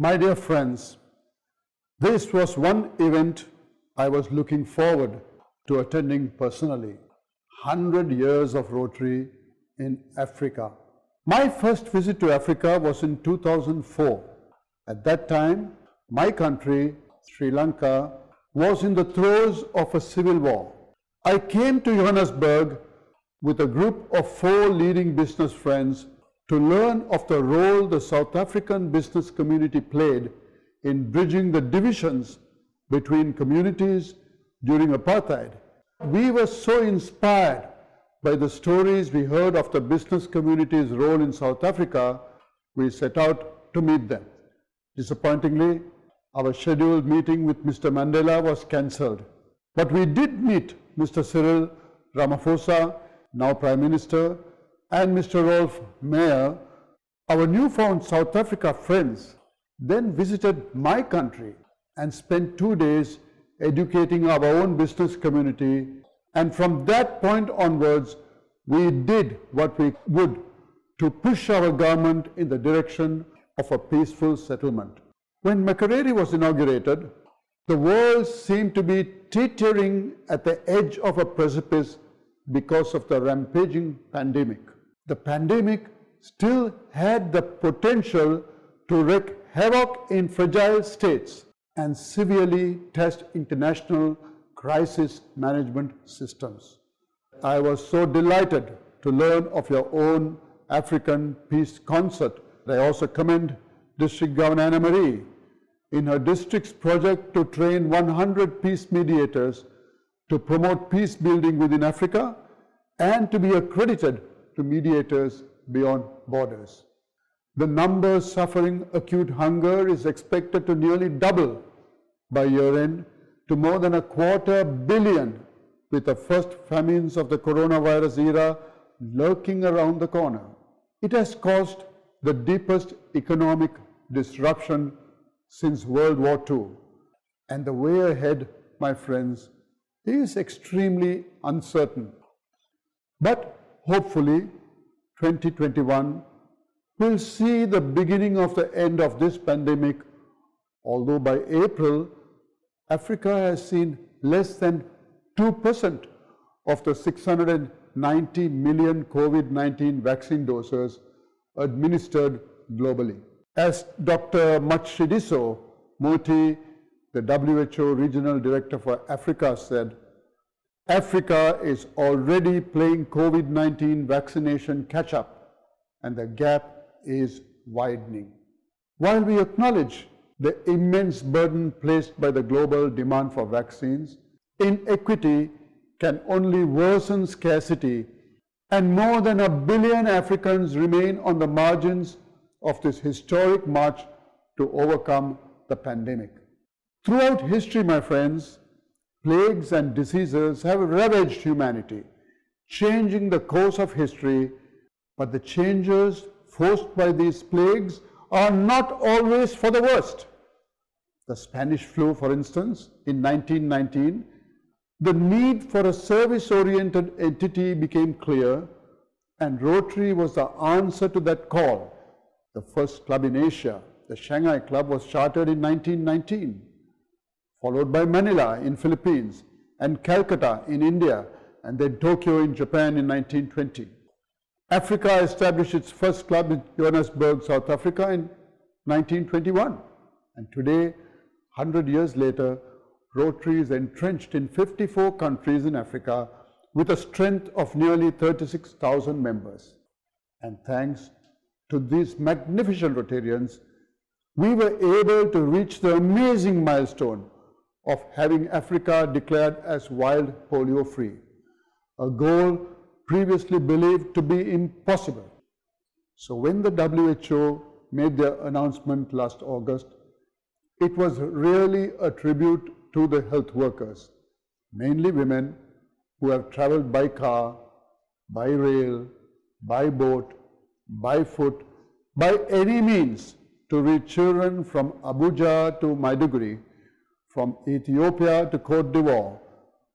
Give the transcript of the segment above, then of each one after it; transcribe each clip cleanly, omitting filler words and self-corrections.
My dear friends, this was one event I was looking forward to attending personally. 100 years of Rotary in Africa. My first visit to Africa was in 2004. At that time, my country, Sri Lanka, was in the throes of a civil war. I came to Johannesburg with a group of 4 leading business friends to learn of the role the South African business community played in bridging the divisions between communities during apartheid. We were so inspired by the stories we heard of the business community's role in South Africa, we set out to meet them. Disappointingly, our scheduled meeting with Mr. Mandela was cancelled. But we did meet Mr. Cyril Ramaphosa, now Prime Minister, and Mr. Rolf Meyer. Our newfound South Africa friends then visited my country and spent 2 days educating our own business community, and from that point onwards we did what we would to push our government in the direction of a peaceful settlement. When Makerere was inaugurated, the world seemed to be teetering at the edge of a precipice because of the rampaging pandemic. The pandemic still had the potential to wreak havoc in fragile states and severely test international crisis management systems. I was so delighted to learn of your own African Peace Concert. I also commend District Governor Anna Marie in her district's project to train 100 peace mediators to promote peace building within Africa and to be accredited to mediators beyond borders. The number suffering acute hunger is expected to nearly double by year-end to more than 250 million, with the first famines of the coronavirus era lurking around the corner. It has caused the deepest economic disruption since World War II. And the way ahead, my friends, is extremely uncertain. But hopefully, 2021 will see the beginning of the end of this pandemic, although by April, Africa has seen less than 2% of the 690 million COVID-19 vaccine doses administered globally. As Dr. Matshidiso Moeti, the WHO Regional Director for Africa, said, Africa is already playing COVID-19 vaccination catch-up, and the gap is widening. While we acknowledge the immense burden placed by the global demand for vaccines, inequity can only worsen scarcity, and more than 1 billion Africans remain on the margins of this historic march to overcome the pandemic. Throughout history, my friends, plagues and diseases have ravaged humanity, changing the course of history, but the changes forced by these plagues are not always for the worst. The Spanish flu, for instance, in 1919, the need for a service-oriented entity became clear, and Rotary was the answer to that call. The first club in Asia, the Shanghai Club, was chartered in 1919, followed by Manila in Philippines, and Calcutta in India, and then Tokyo in Japan in 1920. Africa established its first club in Johannesburg, South Africa in 1921, and today, 100 years later, Rotary is entrenched in 54 countries in Africa with a strength of nearly 36,000 members. And thanks to these magnificent Rotarians, we were able to reach the amazing milestone of having Africa declared as wild polio free, a goal previously believed to be impossible. So when the WHO made their announcement last August, it was really a tribute to the health workers, mainly women who have traveled by car, by rail, by boat, by foot, by any means to reach children from Abuja to Maiduguri, from Ethiopia to Cote d'Ivoire,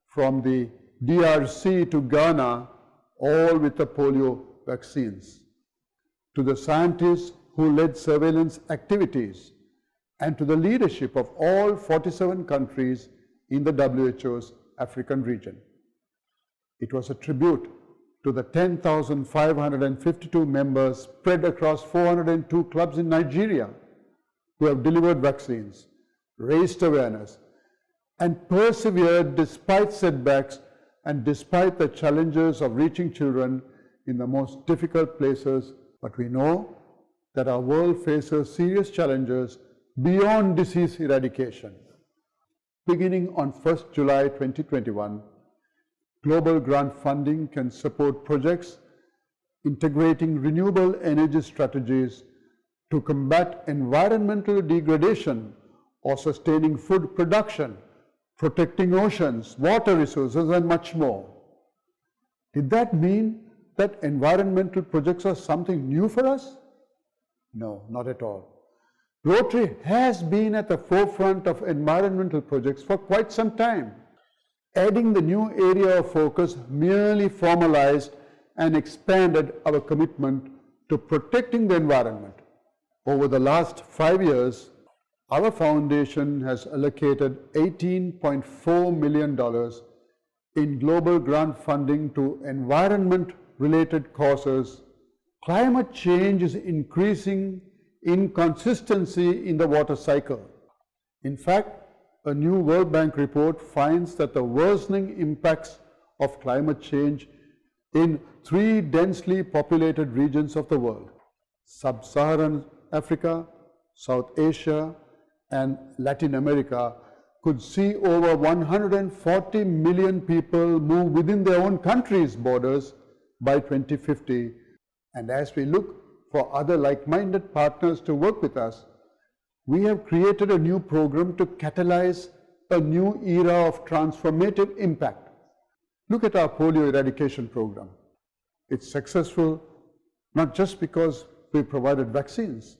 from the DRC to Ghana, all with the polio vaccines. To the scientists who led surveillance activities and to the leadership of all 47 countries in the WHO's African region. It was a tribute to the 10,552 members spread across 402 clubs in Nigeria who have delivered vaccines, raised awareness, and persevered despite setbacks and despite the challenges of reaching children in the most difficult places. But we know that our world faces serious challenges beyond disease eradication. Beginning on 1st July 2021, global grant funding can support projects integrating renewable energy strategies to combat environmental degradation or sustaining food production, protecting oceans, water resources, and much more. Did that mean that environmental projects are something new for us? No, not at all. Rotary has been at the forefront of environmental projects for quite some time. Adding the new area of focus merely formalized and expanded our commitment to protecting the environment. Over the last 5 years, our foundation has allocated $18.4 million in global grant funding to environment-related causes. Climate change is increasing inconsistency in the water cycle. In fact, a new World Bank report finds that the worsening impacts of climate change in 3 densely populated regions of the world: Sub-Saharan Africa, South Asia, and Latin America could see over 140 million people move within their own countries' borders by 2050. And as we look for other like-minded partners to work with us, we have created a new program to catalyze a new era of transformative impact. Look at our polio eradication program. It's successful not just because we provided vaccines.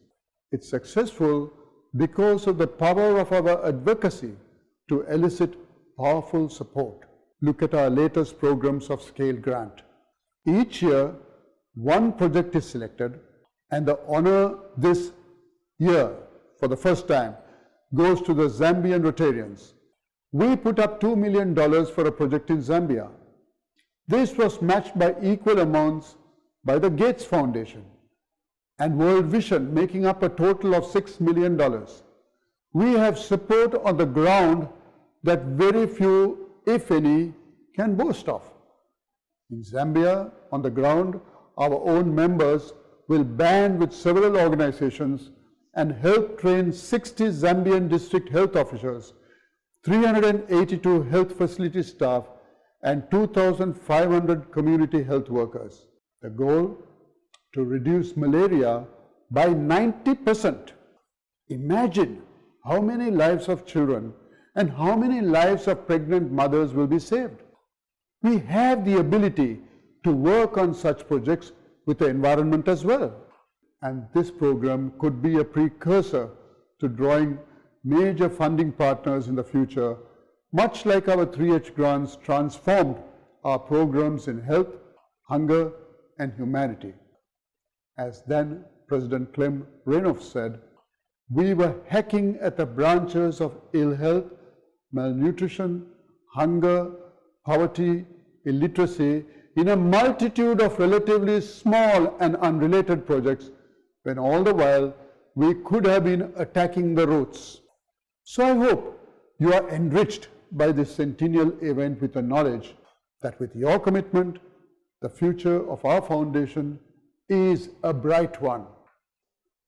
It's successful because of the power of our advocacy to elicit powerful support. Look at our latest programs of scale grant. Each year, one project is selected, and the honor this year, for the first time, goes to the Zambian Rotarians. We put up $2 million for a project in Zambia. This was matched by equal amounts by the Gates Foundation and World Vision, making up a total of $6 million. We have support on the ground that very few, if any, can boast of. In Zambia, on the ground, our own members will band with several organizations and help train 60 Zambian district health officers, 382 health facility staff, and 2,500 community health workers. The goal? To reduce malaria by 90%. Imagine how many lives of children and how many lives of pregnant mothers will be saved. We have the ability to work on such projects with the environment as well. And this program could be a precursor to drawing major funding partners in the future, much like our 3H grants transformed our programs in health, hunger, and humanity. As then President Clem Renouf said, we were hacking at the branches of ill health, malnutrition, hunger, poverty, illiteracy in a multitude of relatively small and unrelated projects, when all the while we could have been attacking the roots. So I hope you are enriched by this Centennial event with the knowledge that with your commitment, the future of our foundation is a bright one.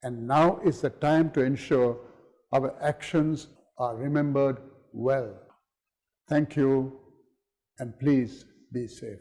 And now is the time to ensure our actions are remembered well. Thank you, and please be safe.